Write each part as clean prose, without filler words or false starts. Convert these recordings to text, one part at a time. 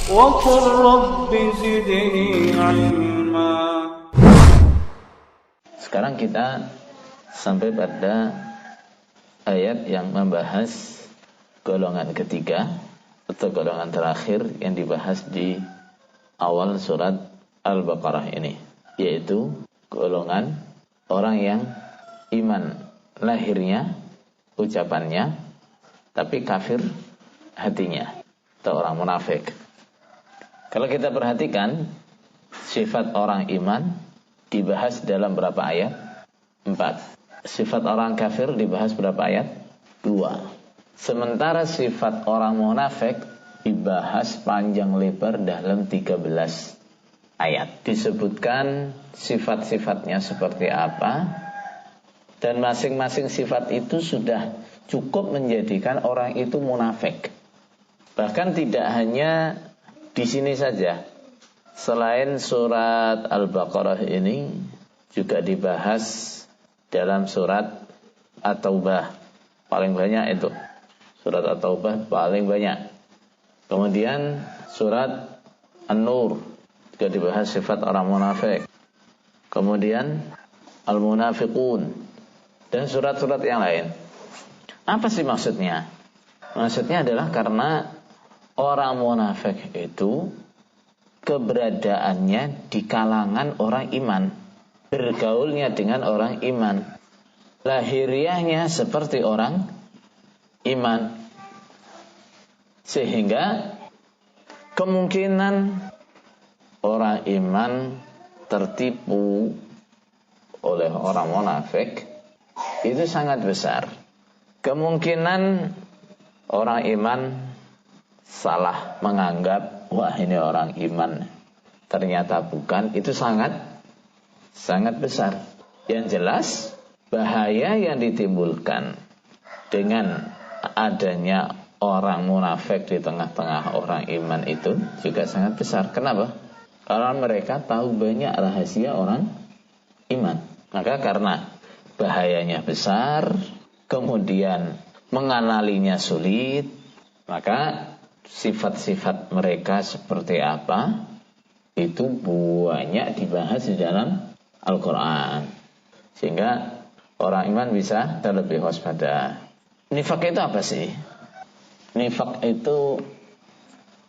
وقل رب زدني علما. Sekarang kita sampai pada ayat yang membahas golongan ketiga atau golongan terakhir yang dibahas di awal surat Al-Baqarah ini, yaitu golongan orang yang iman lahirnya, ucapannya, tapi kafir hatinya, atau orang munafik. Kalau kita perhatikan, sifat orang iman dibahas dalam berapa ayat? 4. Sifat orang kafir dibahas berapa ayat? 2. Sementara sifat orang munafik dibahas panjang lebar dalam 13 ayat. Disebutkan sifat-sifatnya seperti apa, dan masing-masing sifat itu sudah cukup menjadikan orang itu munafik. Bahkan tidak hanya di sini saja. Selain surat Al-Baqarah ini juga dibahas dalam surat At-Taubah. Paling banyak itu. Surat At-Taubah paling banyak. Kemudian surat An-Nur juga dibahas sifat orang munafik. Kemudian Al-Munafiqun dan surat-surat yang lain. Apa sih maksudnya? Maksudnya adalah karena orang munafik itu keberadaannya di kalangan orang iman, bergaulnya dengan orang iman, lahiriahnya seperti orang iman, sehingga kemungkinan orang iman tertipu oleh orang munafik itu sangat besar. Kemungkinan orang iman salah menganggap, wah ini orang iman, ternyata bukan, itu sangat besar. Yang jelas, bahaya yang ditimbulkan dengan adanya orang munafik di tengah-tengah orang iman itu juga sangat besar. Kenapa? Karena mereka tahu banyak rahasia orang iman. Maka karena bahayanya besar, kemudian mengenalinya sulit, maka sifat-sifat mereka seperti apa itu banyak dibahas di dalam Al-Quran, sehingga orang iman bisa terlebih waspada. Nifak itu apa sih? Nifak itu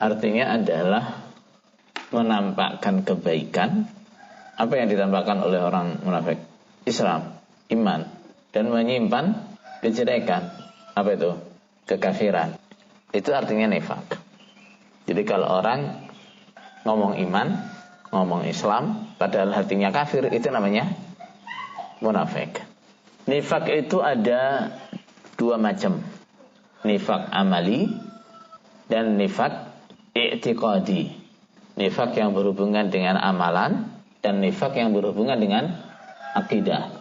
artinya adalah menampakkan kebaikan. Apa yang ditampakkan oleh orang munafik? Islam, iman, dan menyimpan kejelekan. Apa itu? Kekafiran. Itu artinya nifak. Jadi kalau orang ngomong iman, ngomong Islam, padahal hatinya kafir, itu namanya munafik. Nifak itu ada 2 macam. Nifak amali dan nifak i'tiqadi. Nifak yang berhubungan dengan amalan dan nifak yang berhubungan dengan akidah.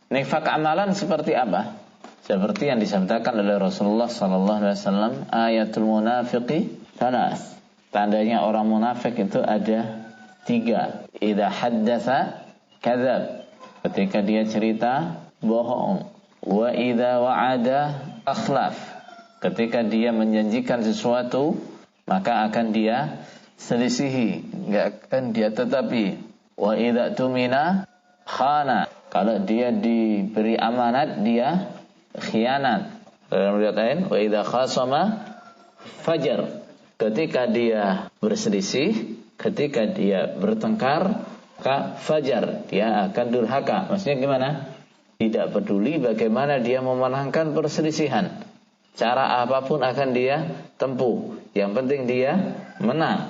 Nifak amalan seperti apa? Seperti yang disabdakan oleh Rasulullah SAW, ayatul munafiqi thalas. Tandanya orang munafik itu ada 3. Idza haddatsa kadzab. Ketika dia cerita, bohong. Wa idza wa'ada akhlaf. Ketika dia menjanjikan sesuatu, maka akan dia selisihi, enggak akan dia tetapi. Wa idza tumina khana. Kalau dia diberi amanat, dia khianat. Dalam riwayat lain, wa idza khasama fajar. Ketika dia berselisih, ketika dia bertengkar, maka fajar, dia akan durhaka. Maksudnya gimana? Tidak peduli bagaimana dia memenangkan perselisihan, cara apapun akan dia tempuh, yang penting dia menang.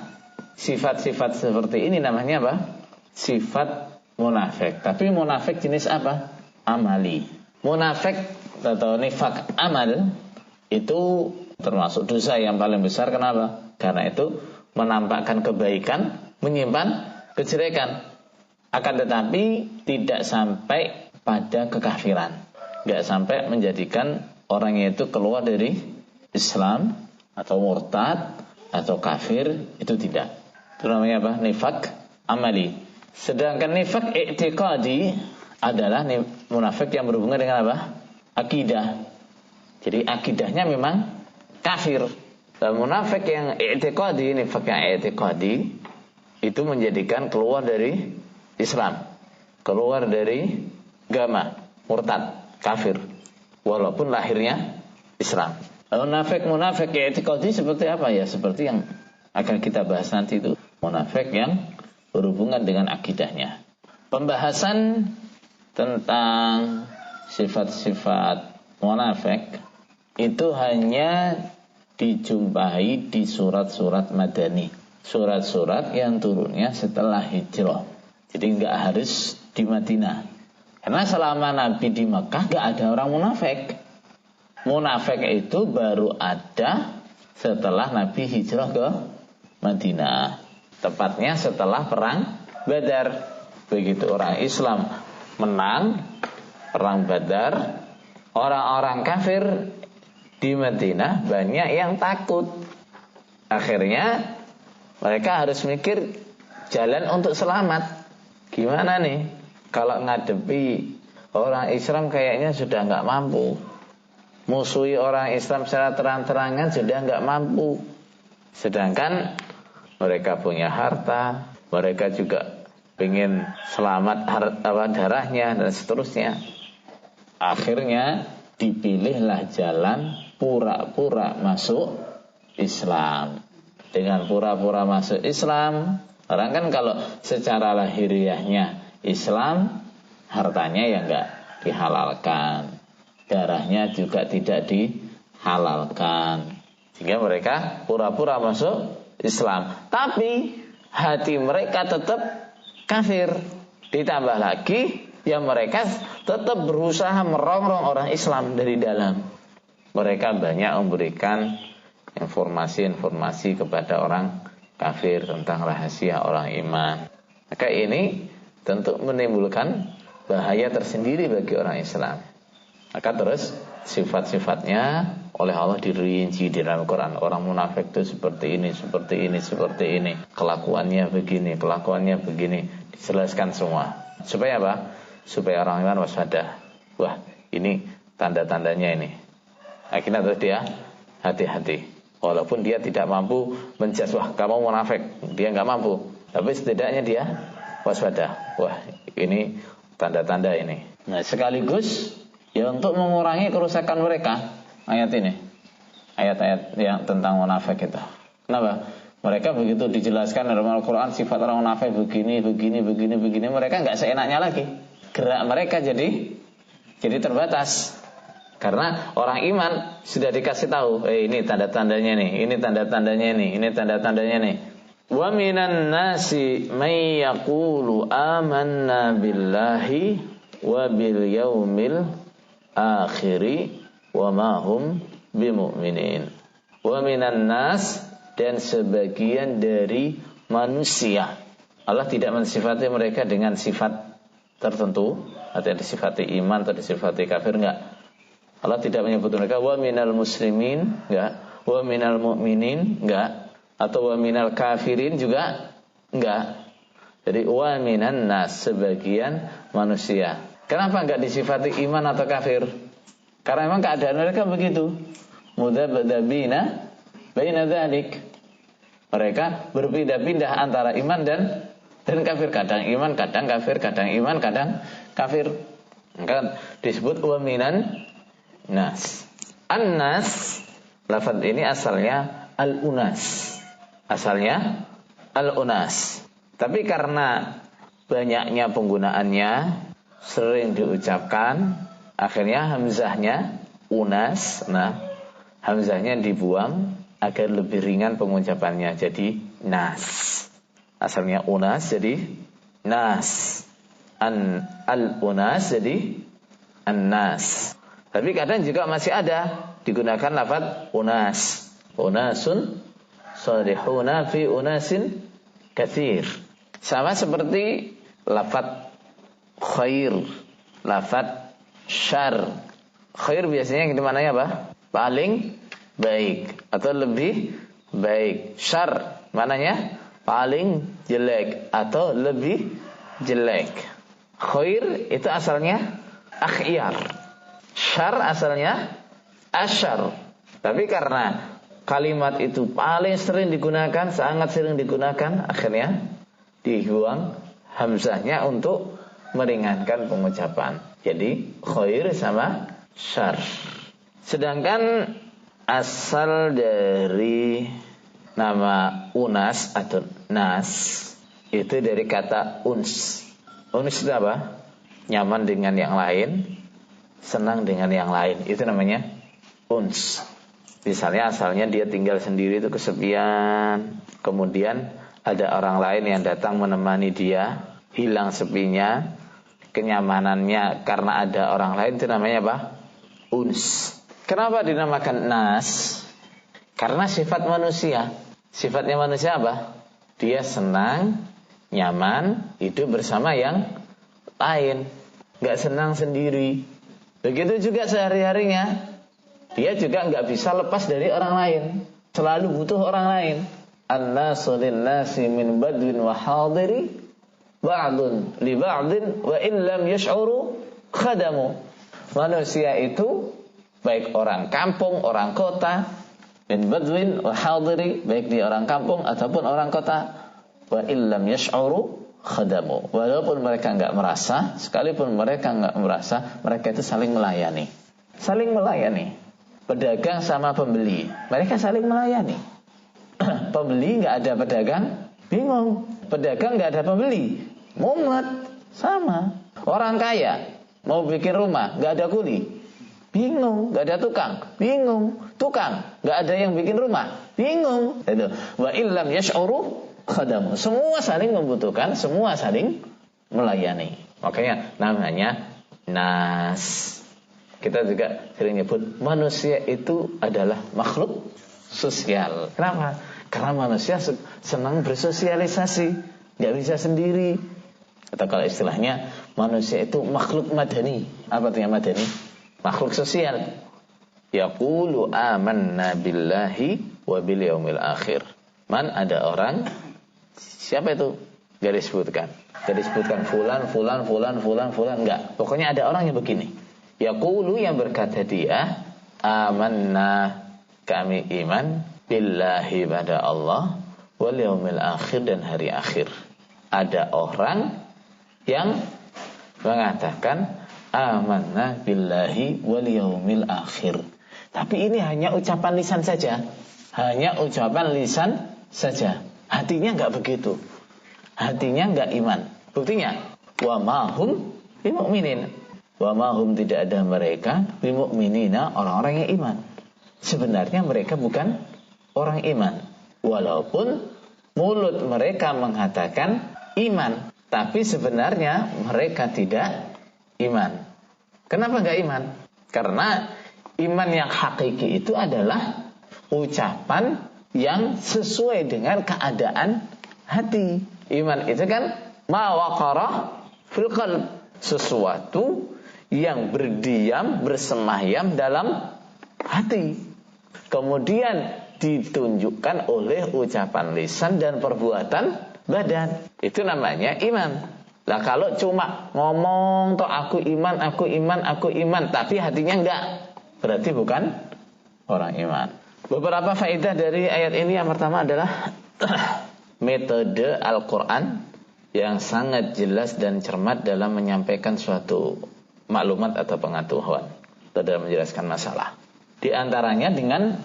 Sifat-sifat seperti ini namanya apa? Sifat munafik. Tapi munafik jenis apa? Amali. Munafik atau nifak amal itu termasuk dosa yang paling besar. Kenapa? Karena itu menampakkan kebaikan, menyimpan kejelekan. Akan tetapi tidak sampai pada kekafiran, tidak sampai menjadikan orangnya itu keluar dari Islam atau murtad atau kafir, itu tidak. Itu namanya apa? Nifak amali. Sedangkan nifak i'tiqadi adalah munafik yang berhubungan dengan apa? Akidah. Jadi akidahnya memang kafir, Dan munafik yang i'tiqadi, nifak yang i'tiqadi, itu menjadikan keluar dari Islam, keluar dari agama, murtad, kafir, walaupun lahirnya Islam. Munafik i'tiqadi seperti apa ya? Seperti yang akan kita bahas nanti itu, munafik yang berhubungan dengan akidahnya. Pembahasan tentang sifat-sifat munafik itu hanya dijumpai di surat-surat Madani, surat-surat yang turunnya setelah hijrah. Jadi nggak harus di Madinah, karena selama Nabi di Mekah nggak ada orang munafik. Munafik itu baru ada setelah Nabi hijrah ke Madinah, tepatnya setelah perang Badar. Begitu orang Islam menang perang Badar, orang-orang kafir di Madinah banyak yang takut. Akhirnya mereka harus mikir jalan untuk selamat. Gimana nih kalau ngadepi orang Islam kayaknya sudah nggak mampu, musuhi orang Islam secara terang-terangan sudah nggak mampu, sedangkan mereka punya harta, mereka juga ingin selamat darahnya dan seterusnya. Akhirnya dipilihlah jalan pura-pura masuk Islam. Dengan pura-pura masuk Islam, orang kan kalau secara lahiriahnya Islam, hartanya ya enggak dihalalkan, darahnya juga tidak dihalalkan, sehingga mereka pura-pura masuk Islam. Tapi hati mereka tetap kafir. Ditambah lagi yang mereka tetap berusaha merongrong orang Islam dari dalam. Mereka banyak memberikan informasi-informasi kepada orang kafir tentang rahasia orang iman. Maka ini tentu menimbulkan bahaya tersendiri bagi orang Islam. Maka terus sifat-sifatnya oleh Allah dirinci di dalam Quran. Orang munafik itu seperti ini, seperti ini, seperti ini. Kelakuannya begini, kelakuannya begini. Dijelaskan semua. Supaya apa? Supaya orang iman waspada. Wah, ini tanda-tandanya ini. Akhirnya terus dia hati-hati. Walaupun dia tidak mampu menjudge, wah kamu munafik, dia nggak mampu. Tapi setidaknya dia waspada. Wah, ini tanda-tanda ini. Nah, sekaligus ya untuk mengurangi kerusakan mereka. Ayat ini, ayat-ayat yang tentang munafik itu. Kenapa? Mereka begitu dijelaskan dalam Al-Quran sifat orang munafik begini, mereka nggak seenaknya lagi. Gerak mereka jadi terbatas. Karena orang iman sudah dikasih tahu, ini tanda-tandanya nih, ini tanda-tandanya nih, ini tanda-tandanya nih. Wa minan nasi may yaqulu amanna billahi wa bil yaumil akhiri wa ma hum bimu'minin. Wa minan nas, dan sebagian dari manusia. Allah tidak mensifati mereka dengan sifat tertentu, atau disifati iman atau disifati kafir, enggak. Allah tidak menyebut mereka wa minal muslimin, enggak. Wa minal mu'minin, enggak. Atau wa minal kafirin juga enggak. Jadi wa minan nas, sebagian manusia. Kenapa enggak disifati iman atau kafir? Karena memang keadaan mereka begitu. Mudzabdzabina baina dzalik. Mereka berpindah-pindah antara iman dan kafir. Kadang iman, kadang kafir, kadang iman, kadang kafir. Maka disebut wa minan nas. An-nas, lafaz ini asalnya al-unas. Asalnya al-unas. Tapi karena banyaknya penggunaannya, sering diucapkan, akhirnya hamzahnya unas. Nah, hamzahnya dibuang agar lebih ringan pengucapannya, jadi nas. Asalnya unas jadi nas. Al-unas jadi an-nas. Tapi kadang juga masih ada digunakan lafaz unas. Unasun sarihuna fi unasin katsir. Sama seperti lafaz khair, lafaz syar. Khair biasanya yang dimaknanya apa? Paling baik atau lebih baik. Syar maknanya paling jelek atau lebih jelek. Khair itu asalnya akhyar. Syar asalnya asyar. Tapi karena kalimat itu paling sering digunakan, sangat sering digunakan, akhirnya dibuang hamzahnya untuk meringankan pengucapan. Jadi khair sama syarr. Sedangkan asal dari nama unas atau nas itu dari kata uns. Uns itu apa? Nyaman dengan yang lain, senang dengan yang lain. Itu namanya uns. Misalnya asalnya dia tinggal sendiri itu kesepian, kemudian ada orang lain yang datang menemani dia, hilang sepinya, kenyamanannya karena ada orang lain, itu namanya apa? Uns. Kenapa dinamakan nas? Karena sifat manusia. Sifatnya manusia apa? Dia senang, nyaman, hidup bersama yang lain. Gak senang sendiri. Begitu juga sehari-harinya. Dia juga gak bisa lepas dari orang lain. Selalu butuh orang lain. An-nasu lin-nasi min badwin wa hadiri ba'dun li ba'din wa in lam yash'uru khadamu. Manusia itu baik orang kampung, orang kota, min badwin wa hadiri, baik di orang kampung ataupun orang kota, wa illam yash'uru khadamu. Walaupun mereka enggak merasa, sekalipun mereka enggak merasa, mereka itu saling melayani. Saling melayani. Pedagang sama pembeli, mereka saling melayani. Pembeli enggak ada pedagang, bingung. Pedagang enggak ada pembeli, mumet. Sama. Orang kaya mau bikin rumah, enggak ada kuli, bingung. Enggak ada tukang, bingung. Tukang, enggak ada yang bikin rumah, bingung. Itu. Wa illam yash'uru khadamu. Semua saling membutuhkan, semua saling melayani. Makanya namanya nas. Kita juga sering nyebut manusia itu adalah makhluk sosial. Kenapa? Karena manusia senang bersosialisasi, enggak bisa sendiri. Atau kalau istilahnya manusia itu makhluk madani. Apa artinya madani? Makhluk sosial. Yaqulu amanna billahi wa bil yaumil akhir. Man, ada orang, siapa itu? Gak disebutkan. Gak disebutkan fulan, enggak. Pokoknya ada orang yang begini. Yaqulu, yang berkata dia, amanna, kami iman, billahi, pada Allah, wal yaumil akhir, dan hari akhir. Ada orang yang mengatakan amanna billahi wal yaumil akhir. Tapi ini hanya ucapan lisan saja. Hanya ucapan lisan saja. Hatinya enggak begitu. Hatinya enggak iman. Buktinya, wa mahum bimu'minin. Wa mahum, tidak ada mereka bimu'minina, orang-orang yang iman. Sebenarnya mereka bukan orang iman. Walaupun mulut mereka mengatakan iman, tapi sebenarnya mereka tidak iman. Kenapa enggak iman? Karena iman yang hakiki itu adalah ucapan yang sesuai dengan keadaan hati. Iman itu kan ma waqara fil qalb, sesuatu yang berdiam, bersemayam dalam hati, kemudian ditunjukkan oleh ucapan lisan dan perbuatan badan. Itu namanya iman. Lah kalau cuma ngomong toh aku iman, tapi hatinya enggak, berarti bukan orang iman. Beberapa faedah dari ayat ini, yang pertama adalah metode Al-Quran yang sangat jelas dan cermat dalam menyampaikan suatu maklumat atau pengetahuan dalam menjelaskan masalah. Di antaranya dengan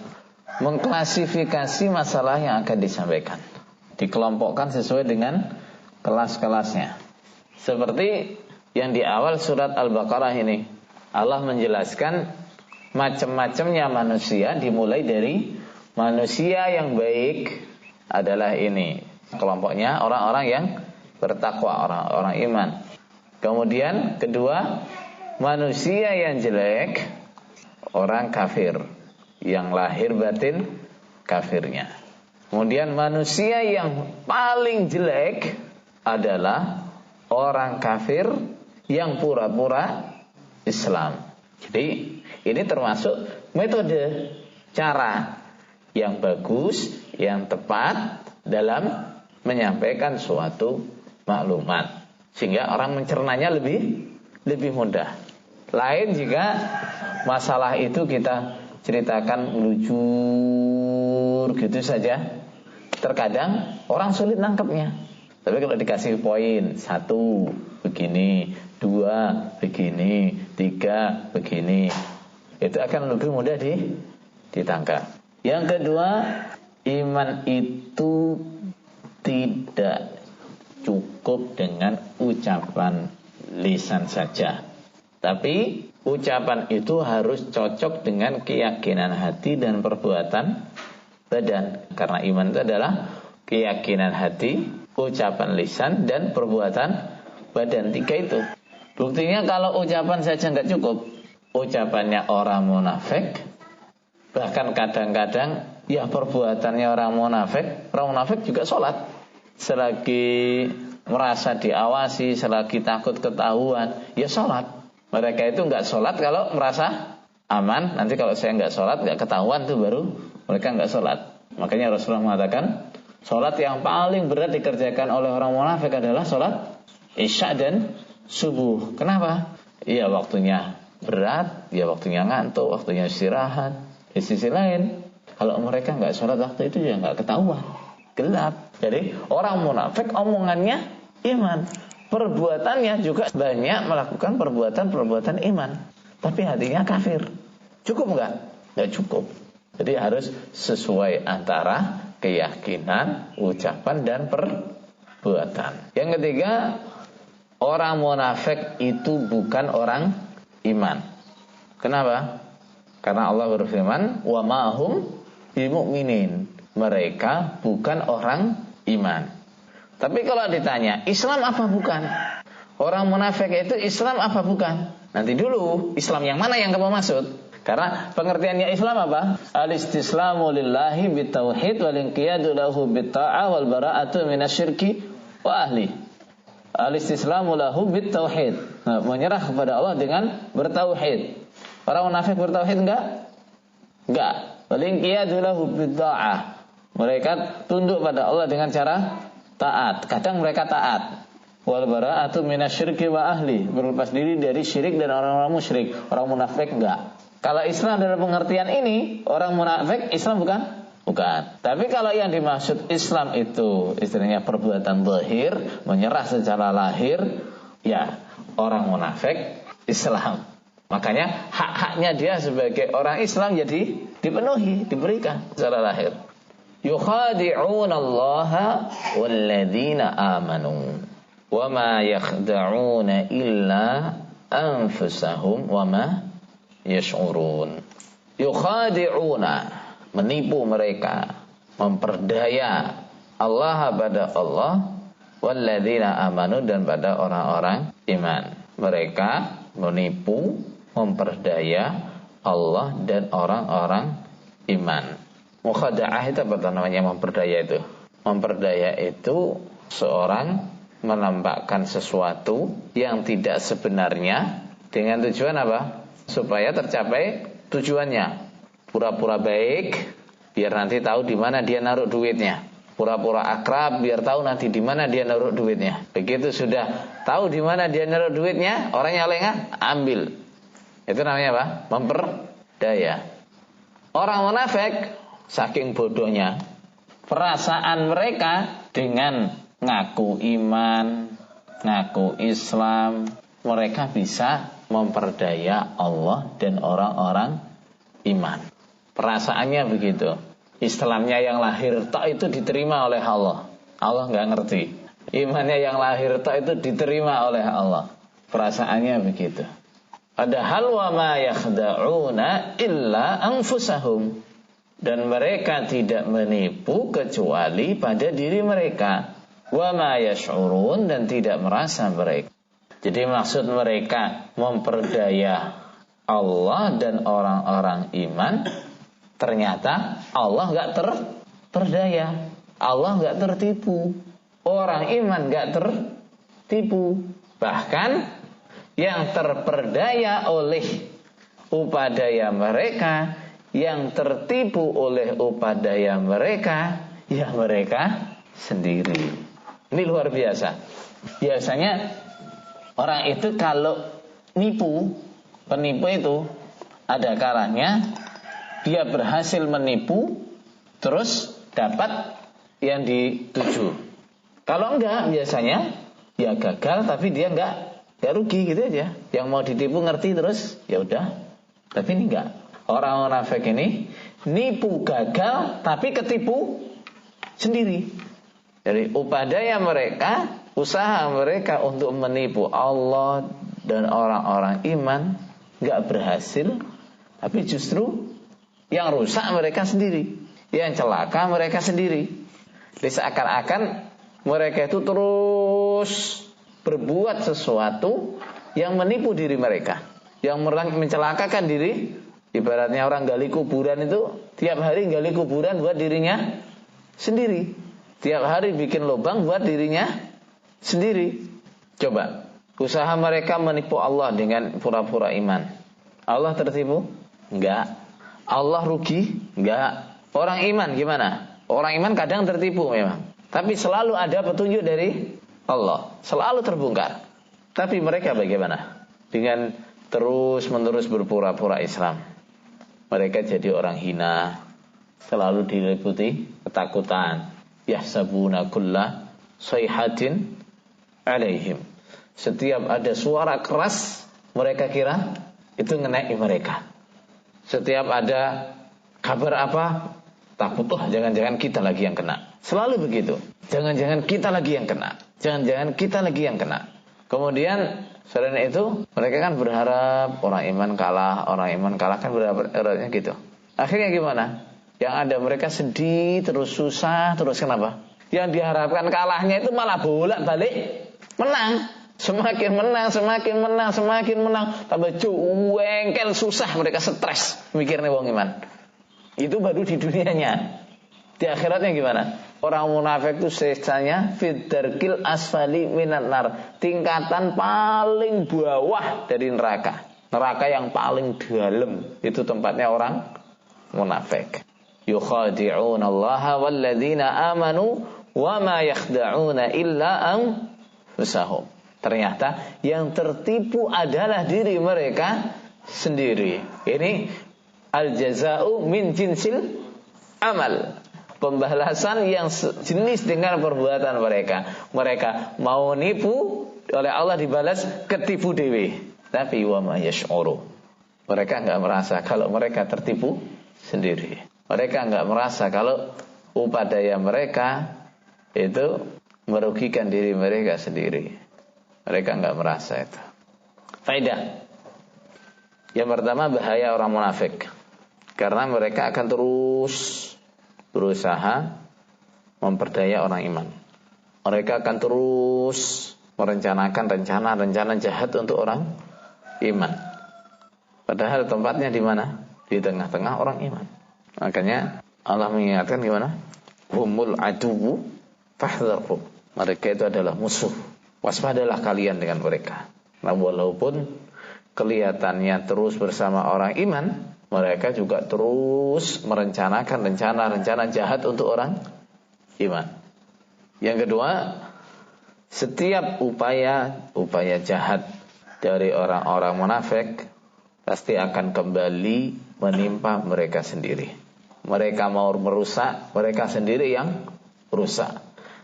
mengklasifikasi masalah yang akan disampaikan, dikelompokkan sesuai dengan kelas-kelasnya. Seperti yang di awal surat Al-Baqarah ini, Allah menjelaskan macam-macamnya manusia, dimulai dari manusia yang baik adalah ini, kelompoknya orang-orang yang bertakwa, orang-orang iman. Kemudian kedua, manusia yang jelek, orang kafir, yang lahir batin kafirnya. Kemudian manusia yang paling jelek adalah orang kafir yang pura-pura Islam. Jadi ini termasuk metode, cara yang bagus, yang tepat dalam menyampaikan suatu maklumat, sehingga orang mencernanya lebih mudah. Lain jika masalah itu kita ceritakan lucu, menghibur gitu saja, terkadang orang sulit nangkepnya. Tapi kalau dikasih poin, 1 begini, 2 begini, 3 begini, itu akan lebih mudah ditangkap. Yang kedua, iman itu tidak cukup dengan ucapan lisan saja, tapi ucapan itu harus cocok dengan keyakinan hati dan perbuatan badan. Karena iman itu adalah keyakinan hati, ucapan lisan, dan perbuatan badan. 3 itu. Buktinya kalau ucapan saja nggak cukup, ucapannya orang munafik, bahkan kadang-kadang ya perbuatannya orang munafik juga sholat. Selagi merasa diawasi, selagi takut ketahuan, ya sholat. Mereka itu nggak sholat kalau merasa aman. Nanti kalau saya nggak sholat, nggak ketahuan, tuh baru mereka nggak sholat. Makanya Rasulullah mengatakan, sholat yang paling berat dikerjakan oleh orang munafik adalah sholat isya dan subuh. Kenapa? Iya, waktunya berat, ya waktunya ngantuk, waktunya istirahat. Di sisi lain, kalau mereka nggak sholat waktu itu ya nggak ketahuan, gelap. Jadi orang munafik omongannya iman, perbuatannya juga banyak melakukan perbuatan iman, tapi hatinya kafir. Cukup nggak? Nggak cukup. Jadi harus sesuai antara keyakinan, ucapan, dan perbuatan. Yang ketiga, orang munafik itu bukan orang iman. Kenapa? Karena Allah berfirman, wa ma'hum bimu'minin. Mereka bukan orang iman. Tapi kalau ditanya, Islam apa bukan? Orang munafik itu Islam apa bukan? Nanti dulu, Islam yang mana yang kamu maksud? Karena pengertiannya Islam apa? Al-istislamu lillahi bitauhid wal inqiyadu lahu bitta'ah wal bara'atu minasyirki wa ahli. Al-istislamu lahu bitauhid. Nah, menyerah kepada Allah dengan bertauhid. Orang munafik bertauhid enggak? Enggak. Wal inqiyadu lahu bitta'ah. Mereka tunduk pada Allah dengan cara taat. Kadang mereka taat. Wal bara'atu minasyirki wa ahli. Berlepas diri dari syirik dan orang-orang musyrik. Orang munafik enggak. Kalau Islam dalam pengertian ini, orang munafik Islam bukan? Bukan. Tapi kalau yang dimaksud Islam itu istilahnya perbuatan zahir, menyerah secara lahir, ya orang munafik Islam. Makanya hak-haknya dia sebagai orang Islam jadi dipenuhi, diberikan secara lahir. Yukhadi'una Allaha walladzina amanu wa ma yakhda'una illa anfusahum wa ma yash'urun. Yukhadi'una, menipu mereka, memperdaya Allah pada Allah, walladzina amanu, dan pada orang-orang iman. Mereka menipu, memperdaya Allah dan orang-orang iman. Mukhada'ah itu apa namanya memperdaya itu? Memperdaya itu seorang menampakkan sesuatu yang tidak sebenarnya dengan tujuan apa? Supaya tercapai tujuannya. Pura-pura baik biar nanti tahu di mana dia naruh duitnya. Pura-pura akrab biar tahu nanti di mana dia naruh duitnya. Begitu sudah tahu di mana dia naruh duitnya, orangnya lengah, ambil. Itu namanya apa? Memperdaya. Orang munafik saking bodohnya, perasaan mereka dengan ngaku iman, ngaku Islam, mereka bisa memperdaya Allah dan orang-orang iman. Perasaannya begitu. Islamnya yang lahir tok itu diterima oleh Allah. Allah nggak ngerti. Imannya yang lahir tok itu diterima oleh Allah. Perasaannya begitu. Padahal wa ma yakhda'una illa anfusahum. Dan mereka tidak menipu kecuali pada diri mereka. Wa ma yash'urun, dan tidak merasa mereka. Jadi maksud mereka memperdaya Allah dan orang-orang iman, ternyata Allah gak terperdaya, Allah gak tertipu, orang iman gak tertipu. Bahkan yang terperdaya oleh upadaya mereka, yang tertipu oleh upadaya mereka, ya mereka sendiri. Ini luar biasa. Biasanya orang itu kalau nipu, penipu itu ada kalanya dia berhasil menipu terus dapat yang dituju. Kalau enggak, biasanya ya gagal tapi dia enggak rugi gitu aja. Yang mau ditipu ngerti terus ya udah. Tapi ini enggak. Orang munafik ini nipu gagal tapi ketipu sendiri. Jadi upadaya mereka, usaha mereka untuk menipu Allah dan orang-orang iman enggak berhasil, tapi justru yang rusak mereka sendiri, yang celaka mereka sendiri. Jadi seakan-akan mereka itu terus berbuat sesuatu yang menipu diri mereka, yang mencelakakan diri. Ibaratnya orang gali kuburan itu tiap hari gali kuburan buat dirinya sendiri, tiap hari bikin lubang buat dirinya sendiri. Coba, usaha mereka menipu Allah dengan pura-pura iman, Allah tertipu? Enggak. Allah rugi? Enggak. Orang iman gimana? Orang iman kadang tertipu memang, tapi selalu ada petunjuk dari Allah, selalu terbongkar. Tapi mereka bagaimana? Dengan terus-menerus berpura-pura Islam, mereka jadi orang hina, selalu diliputi ketakutan. Yahsabuna kulla sayhatin alaihim. Setiap ada suara keras, mereka kira itu ngenai mereka. Setiap ada kabar apa, takut, jangan-jangan kita lagi yang kena. Selalu begitu. Jangan-jangan kita lagi yang kena. Jangan-jangan kita lagi yang kena. Kemudian selain itu mereka kan berharap orang iman kalah kan berharapnya gitu. Akhirnya gimana? Yang ada mereka sedih, terus susah, terus kenapa? Yang diharapkan kalahnya itu malah bolak-balik menang. Semakin menang. Tambah jengkel, susah, mereka stres mikirnya wong iman. Itu baru di dunianya. Di akhiratnya gimana? Orang munafik itu sesanya fidarkil asfali minan nar, tingkatan paling bawah dari neraka. Neraka yang paling dalam itu tempatnya orang munafik. Yukhadi'una Allah walladzina amanu wa ma yakhda'una illa anfusahum. Ternyata yang tertipu adalah diri mereka sendiri. Ini al-jaza'u min jinsil amal. Pembalasan yang jenis dengan perbuatan mereka. Mereka mau nipu, oleh Allah dibalas ketipu dewi. Tapi wa ma yash'uru. Mereka enggak merasa kalau mereka tertipu sendiri. Mereka enggak merasa kalau upadaya mereka itu merugikan diri mereka sendiri. Mereka enggak merasa itu. Faedah. Yang pertama, bahaya orang munafik. Karena mereka akan terus berusaha memperdaya orang iman. Mereka akan terus merencanakan rencana jahat untuk orang iman. Padahal tempatnya di mana? Di tengah-tengah orang iman. Makanya Allah mengingatkan gimana? Humul aduwu fahdharhum. Mereka itu adalah musuh. Waspadalah kalian dengan mereka. Nah, walaupun kelihatannya terus bersama orang iman, mereka juga terus merencanakan rencana jahat untuk orang iman. Yang kedua, setiap upaya jahat dari orang-orang munafik pasti akan kembali menimpa mereka sendiri. Mereka mau merusak, mereka sendiri yang rusak.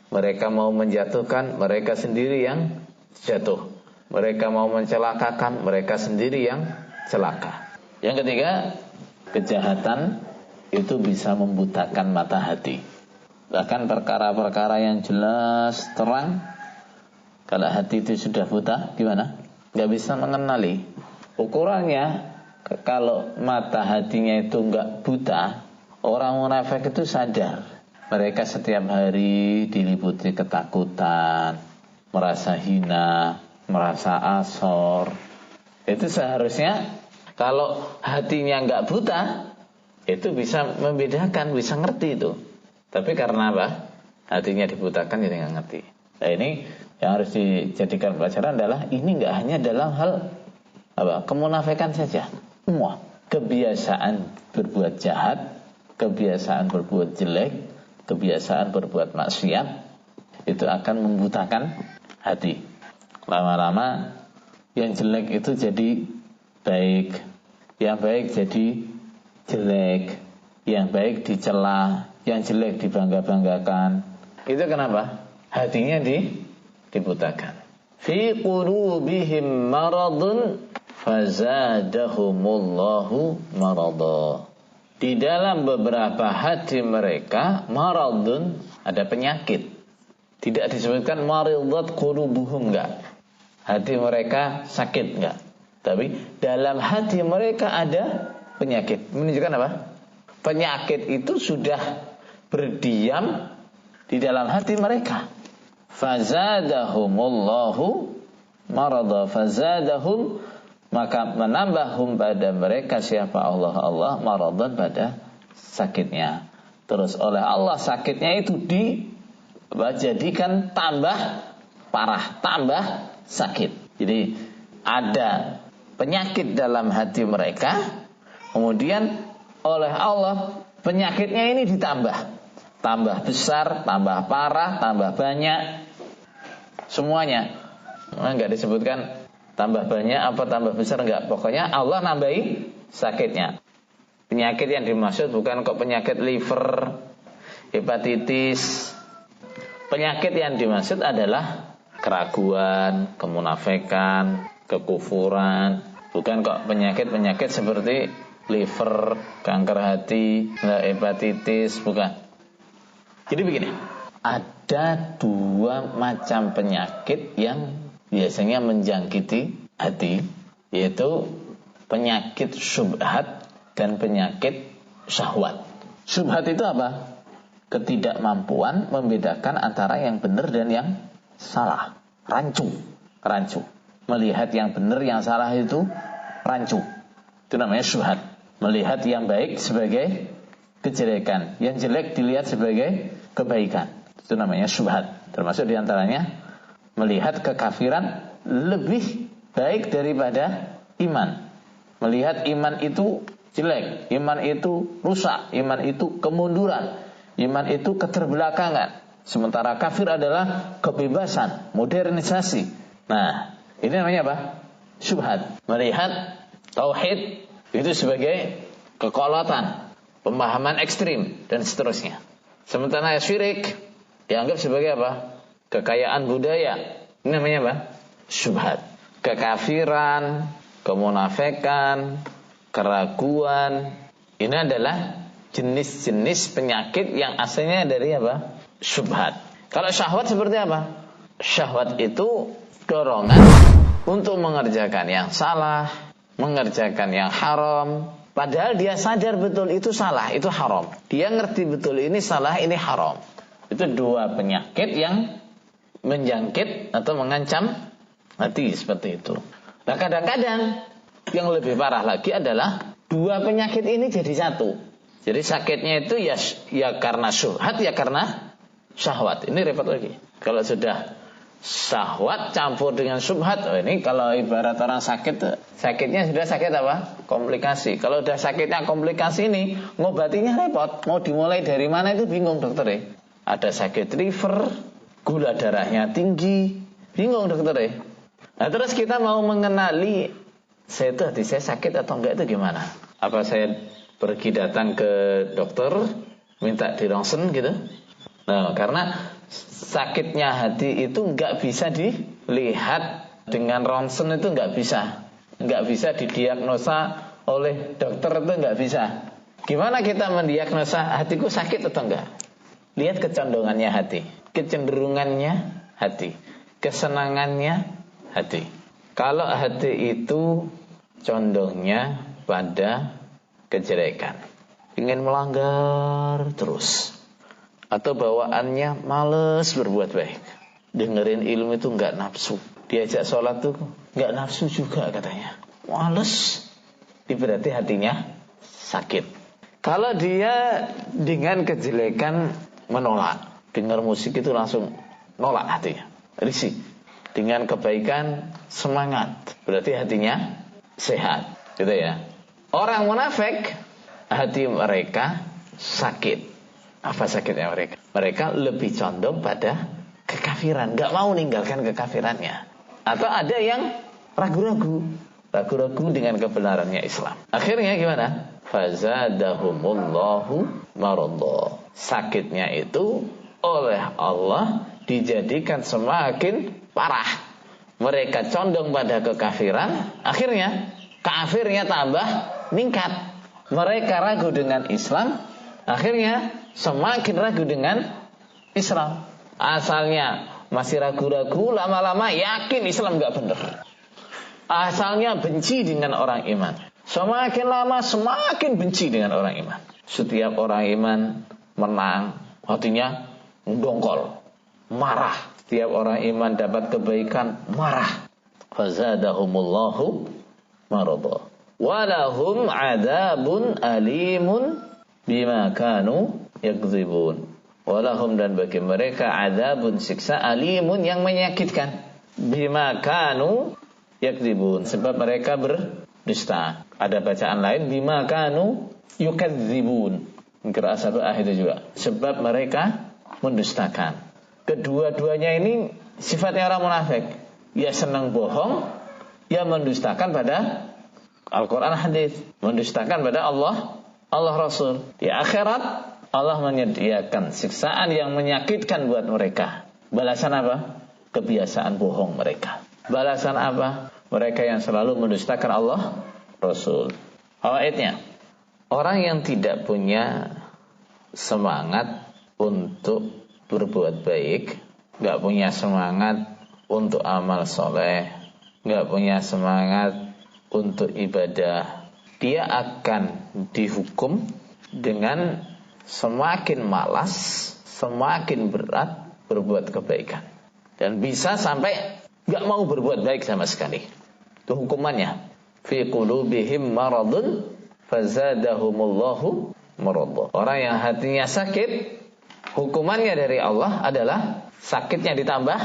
Mereka mau menjatuhkan, mereka sendiri yang jatuh. Mereka mau mencelakakan, mereka sendiri yang celaka. Yang ketiga, kejahatan itu bisa membutakan mata hati. Bahkan perkara-perkara yang jelas terang, kalau hati itu sudah buta, gimana? Gak bisa mengenali. Ukurannya, kalau mata hatinya itu gak buta, orang munafik itu sadar. Mereka setiap hari diliputi ketakutan, merasa hina, merasa asor. Itu seharusnya kalau hatinya nggak buta, itu bisa membedakan, bisa ngerti itu. Tapi karena apa? Hatinya dibutakan jadi nggak ngerti. Nah, ini yang harus dijadikan pelajaran adalah ini nggak hanya dalam hal kemunafikan saja. Semua kebiasaan berbuat jahat, kebiasaan berbuat jelek, kebiasaan berbuat maksiat itu akan membutakan hati. Lama-lama yang jelek itu jadi baik, yang baik jadi jelek, yang baik dicela, yang jelek dibangga-banggakan. Itu kenapa? Hatinya dibutakan. Fi qulubihim maradun fazadahumullahu marada. Di dalam beberapa hati mereka maradun, ada penyakit. Tidak disebutkan maridat qulubuhum, enggak. Hati mereka sakit, enggak. Tapi dalam hati mereka ada penyakit. Menunjukkan apa? Penyakit itu sudah berdiam di dalam hati mereka. Fazadahumullahu marada. Fazadahum, maka menambahum pada mereka siapa Allah maradan, pada sakitnya. Terus oleh Allah sakitnya itu dijadikan tambah parah, tambah sakit. Jadi ada penyakit dalam hati mereka, kemudian oleh Allah penyakitnya ini ditambah, tambah besar, tambah parah, tambah banyak, semuanya. Enggak disebutkan tambah banyak apa tambah besar, enggak. Pokoknya Allah nambahi sakitnya. Penyakit yang dimaksud bukan kok penyakit liver, hepatitis. Penyakit yang dimaksud adalah keraguan, kemunafikan, kekufuran. Bukan kok penyakit-penyakit seperti liver, kanker hati, hepatitis, bukan. Jadi begini, ada dua macam penyakit yang biasanya menjangkiti hati, yaitu penyakit syubhat dan penyakit syahwat. Syubhat itu apa? Ketidakmampuan membedakan antara yang benar dan yang salah. Rancu. Melihat yang benar, yang salah itu rancu. Itu namanya syubhat. Melihat yang baik sebagai kejelekan, yang jelek dilihat sebagai kebaikan. Itu namanya syubhat. Termasuk diantaranya melihat kekafiran lebih baik daripada iman. Melihat iman itu jelek, iman itu rusak, iman itu kemunduran, iman itu keterbelakangan. Sementara kafir adalah kebebasan, modernisasi. Nah, ini namanya apa? Syubhat. Melihat tauhid itu sebagai kekolotan, pemahaman ekstrim, dan seterusnya. Sementara syirik dianggap sebagai apa? Kekayaan budaya. Ini namanya apa? Syubhat. Kekafiran, kemunafikan, keraguan. Ini adalah jenis-jenis penyakit yang asalnya dari apa? Syubhat. Kalau syahwat seperti apa? Syahwat itu dorongan untuk mengerjakan yang salah, mengerjakan yang haram, padahal dia sadar betul itu salah, itu haram. Dia ngerti betul ini salah, ini haram. Itu dua penyakit yang menjangkit atau mengancam hati seperti itu. Nah, kadang-kadang yang lebih parah lagi adalah dua penyakit ini jadi satu. Jadi sakitnya itu ya karena syubhat, ya karena syahwat. Ini repot lagi. Kalau sudah syahwat campur dengan syubhat, ini kalau ibarat orang sakit, sakitnya sudah sakit apa? Komplikasi. Kalau udah sakitnya komplikasi ini, ngobatinya repot. Mau dimulai dari mana itu bingung dokter. Ada sakit liver, gula darahnya tinggi, bingung dokter. Nah, terus kita mau mengenali saya itu hati saya sakit atau enggak itu gimana? Apa saya pergi datang ke dokter minta di ronsen gitu? Nah, karena sakitnya hati itu enggak bisa dilihat dengan ronsen, itu enggak bisa didiagnosa oleh dokter, itu enggak bisa. Gimana kita mendiagnosa hatiku sakit atau enggak? Lihat kecondongannya hati, kecenderungannya hati, kesenangannya hati. Kalau hati itu condongnya pada kejelekan, ingin melanggar terus, atau bawaannya males berbuat baik, dengerin ilmu itu enggak nafsu, diajak sholat tuh enggak nafsu juga katanya, males, berarti hatinya sakit. Kalau dia dengan kejelekan menolak, dengar musik itu langsung nolak hatinya, risih. Dengan kebaikan semangat, berarti hatinya sehat, gitu ya. Orang munafik, hati mereka sakit. Apa sakitnya mereka? Mereka lebih condong pada kekafiran, gak mau meninggalkan kekafirannya. Atau ada yang ragu-ragu dengan kebenarannya Islam. Akhirnya gimana? fazadahumullahu maradha. Sakitnya itu oleh Allah dijadikan semakin parah. Mereka condong pada kekafiran, akhirnya kafirnya tambah meningkat. Mereka ragu dengan Islam, akhirnya semakin ragu dengan Islam. Asalnya masih ragu-ragu, lama-lama yakin Islam gak benar. Asalnya benci dengan orang iman, semakin lama semakin benci dengan orang iman. Setiap orang iman menang, hatinya mendongkol, marah. Setiap orang iman dapat kebaikan, marah. Fazadahumullahu maradha. Walahum adzabun alimun bima kanu yakdzibun. Walahum, dan bagi mereka, adzabun, siksa, alimun, yang menyakitkan, bima kanu yakdzibun, sebab mereka berdusta. Ada bacaan lain, bima kanu yukadzibun. Qiraat satu itu juga, sebab mereka mendustakan. Kedua-duanya ini sifatnya orang munafik. Ya senang bohong, ya mendustakan pada Al-Quran hadis, mendustakan pada Allah Rasul. Di akhirat Allah menyediakan siksaan yang menyakitkan buat mereka. Balasan apa? Kebiasaan bohong mereka. Balasan apa? Mereka yang selalu mendustakan Allah Rasul. Fawaidnya, orang yang tidak punya semangat untuk berbuat baik, gak punya semangat untuk amal soleh, gak punya semangat untuk ibadah, dia akan dihukum dengan semakin malas, semakin berat berbuat kebaikan, dan bisa sampai gak mau berbuat baik sama sekali. Itu hukumannya. Fi qulubihim maradun fazadahumullahu maradha. Orang yang hatinya sakit, hukumannya dari Allah adalah sakitnya ditambah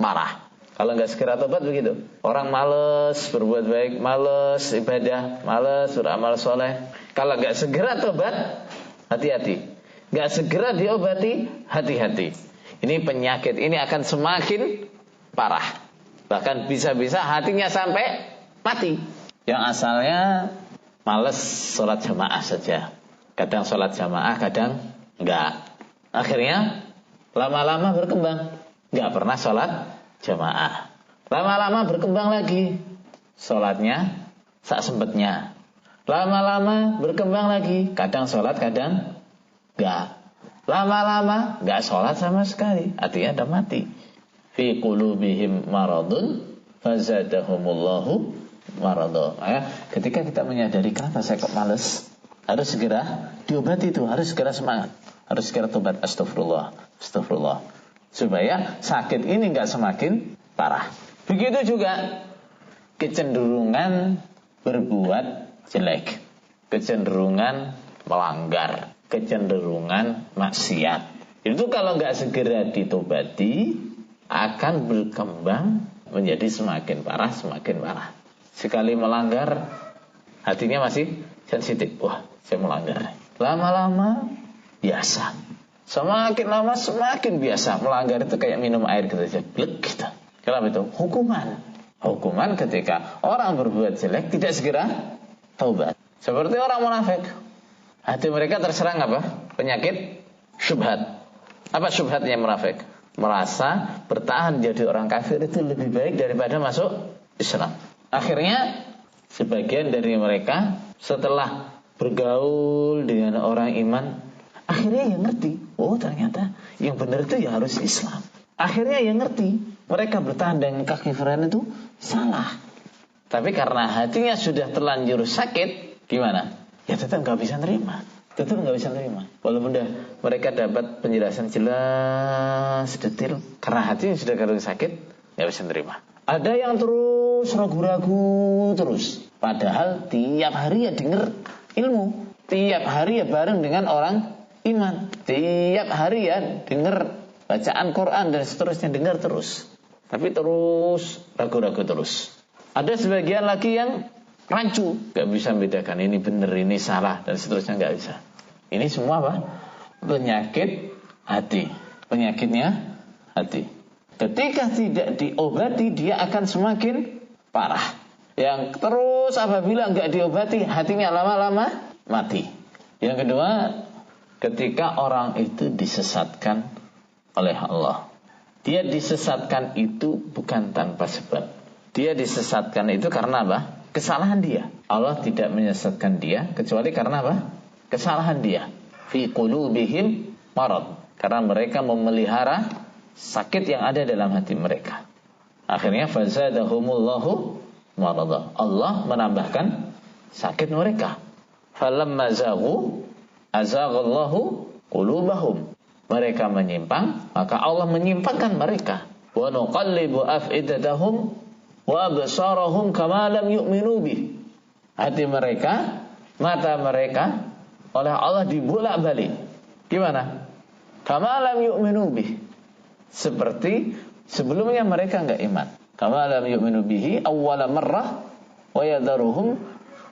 marah. Kalau nggak segera tobat begitu. Orang males berbuat baik, males ibadah, males beramal soleh. Kalau nggak segera tobat, hati-hati. Nggak segera diobati, hati-hati. Ini penyakit, ini akan semakin parah. Bahkan bisa-bisa hatinya sampai mati. Yang asalnya males sholat jamaah saja. Kadang sholat jamaah, kadang enggak. Akhirnya lama-lama berkembang, nggak pernah sholat jamaah. Lama-lama berkembang lagi, sholatnya sak sempetnya. Lama-lama berkembang lagi, kadang sholat, kadang nggak. Lama-lama nggak sholat sama sekali, artinya udah mati. Fi qulubihim maradun fazadahumullahu maradha. Ketika kita menyadari kenapa saya kok males, harus segera diobati itu, harus segera semangat. Harus segera tobat, astagfirullah, supaya sakit ini nggak semakin parah. Begitu juga kecenderungan berbuat jelek, kecenderungan melanggar, kecenderungan maksiat. Itu kalau nggak segera ditobati akan berkembang menjadi semakin parah, semakin parah. Sekali melanggar, hatinya masih sensitif. Wah, saya melanggar. Lama-lama biasa. Semakin lama semakin biasa. Melanggar itu kayak minum air gitu aja. Blek gitu. Kenapa itu? Hukuman. Hukuman ketika orang berbuat jelek tidak segera taubat. Seperti orang munafik. Hati mereka terserang apa? Penyakit syubhat. Apa syubhatnya munafik? Merasa bertahan jadi orang kafir itu lebih baik daripada masuk Islam. Akhirnya sebagian dari mereka setelah bergaul dengan orang iman, akhirnya yang ngerti, oh ternyata yang benar itu ya harus Islam. Akhirnya yang ngerti, mereka bertahan dengan kekafiran itu salah. Tapi karena hatinya sudah terlanjur sakit, gimana? Ya tetap nggak bisa nerima. Walaupun mereka dapat penjelasan jelas, detail, karena hatinya sudah kering sakit, nggak bisa nerima. Ada yang terus ragu-ragu terus, padahal tiap hari ya dengar ilmu, tiap hari ya bareng dengan orang iman, tiap hari ya dengar bacaan Quran dan seterusnya, dengar terus, tapi terus ragu-ragu terus. Ada sebagian lagi yang rancu, gak bisa membedakan ini benar, ini salah dan seterusnya, gak bisa. Ini semua apa? Penyakit hati. Penyakitnya hati. Ketika tidak diobati, dia akan semakin parah. Yang terus apabila gak diobati, hatinya lama-lama mati. Yang kedua, ketika orang itu disesatkan oleh Allah. Dia disesatkan itu bukan tanpa sebab. Dia disesatkan itu karena apa? Kesalahan dia. Allah tidak menyesatkan dia kecuali karena apa? Kesalahan dia. Fi qulubihim marad. Karena mereka memelihara sakit yang ada dalam hati mereka. Akhirnya fazadahumullahu marada. Allah menambahkan sakit mereka. Falamma zaghu azaghallahu qulubahum. Mereka menyimpang, maka Allah menyimpangkan mereka. Wa nuqallibu af'idatahum wa absarahum kama lam yu'minu bih. Hati mereka, mata mereka oleh Allah dibolak-balik. Gimana? Kama lam yu'minu bih. Seperti sebelumnya mereka enggak iman. Kama lam yu'minu bihi awwala marrah wa yadharuhum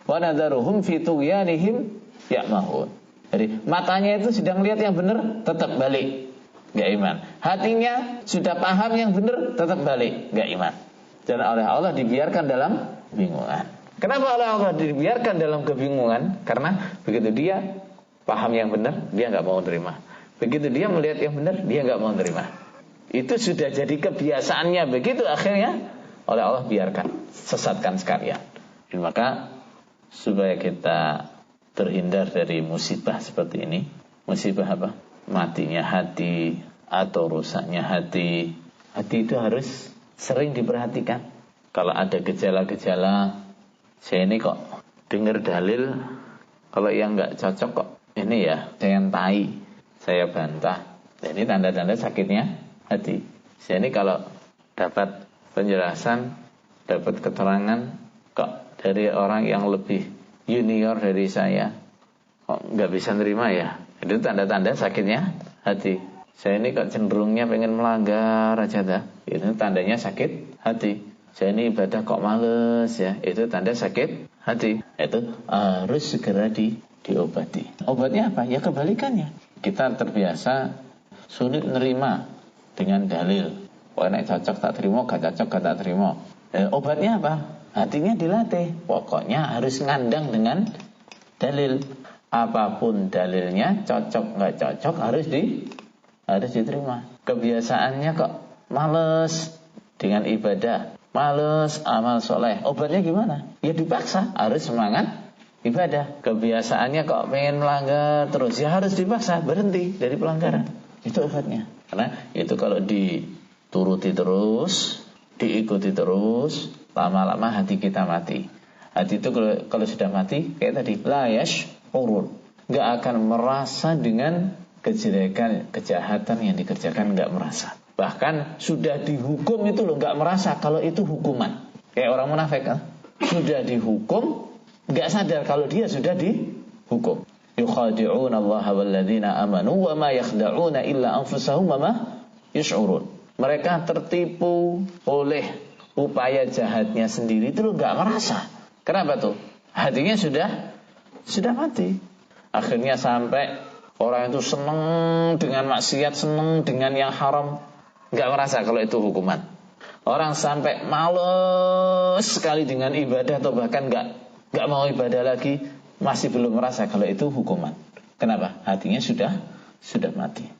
wa nadharuhum fi tughyanihim ya'mahun. Jadi matanya itu sedang lihat yang benar, tetap balik, nggak iman. Hatinya sudah paham yang benar, tetap balik, nggak iman. Dan oleh Allah dibiarkan dalam kebingungan. Kenapa oleh Allah dibiarkan dalam kebingungan? Karena begitu dia paham yang benar, dia nggak mau terima. Begitu dia melihat yang benar, dia nggak mau terima. Itu sudah jadi kebiasaannya. Begitu akhirnya oleh Allah biarkan, sesatkan sekalian. Dan maka supaya kita terhindar dari musibah seperti ini. Musibah apa? Matinya hati atau rusaknya hati. Hati itu harus sering diperhatikan. Kalau ada gejala-gejala, saya ini kok dengar dalil, kalau yang nggak cocok kok ini ya, saya entai, saya bantah. Ini tanda-tanda sakitnya hati. Saya ini kalau dapat penjelasan, dapat keterangan kok dari orang yang lebih junior dari saya, kok nggak bisa nerima ya, itu tanda-tanda sakitnya hati. Saya ini kok cenderungnya pengen melanggar aja dah, itu tandanya sakit hati. Saya ini ibadah kok males ya, itu tanda sakit hati. Itu harus segera diobati. Obatnya apa? Ya kebalikannya. Kita terbiasa sulit nerima dengan dalil. Wah, nek cocok tak terima, gak cocok gak tak terima. Obatnya apa? Hatinya dilatih. Pokoknya harus ngandang dengan dalil. Apapun dalilnya, cocok nggak cocok harus diterima. Kebiasaannya kok males dengan ibadah, males amal soleh. Obatnya gimana? Ya dipaksa, harus semangat ibadah. Kebiasaannya kok pengen melanggar terus, ya harus dipaksa berhenti dari pelanggaran. Itu obatnya. Karena itu kalau dituruti terus, diikuti terus, lama-lama hati kita mati. Hati itu kalau sudah mati, kayak tadi, la yash'urun, nggak akan merasa dengan kejelekan, kejahatan yang dikerjakan, nggak merasa. Bahkan sudah dihukum itu loh, nggak merasa kalau itu hukuman. Kayak orang munafik kan, sudah dihukum, nggak sadar kalau dia sudah dihukum. Yukhadi'una Allah walladzina amanu wa ma yakhda'una illa anfusahum wa ma yash'urun. Mereka tertipu oleh upaya jahatnya sendiri, itu lo nggak merasa. Kenapa tuh? Hatinya sudah mati. Akhirnya sampai orang itu seneng dengan maksiat, seneng dengan yang haram, nggak merasa kalau itu hukuman. Orang sampai males sekali dengan ibadah atau bahkan nggak mau ibadah lagi, masih belum merasa kalau itu hukuman. Kenapa? Hatinya sudah mati.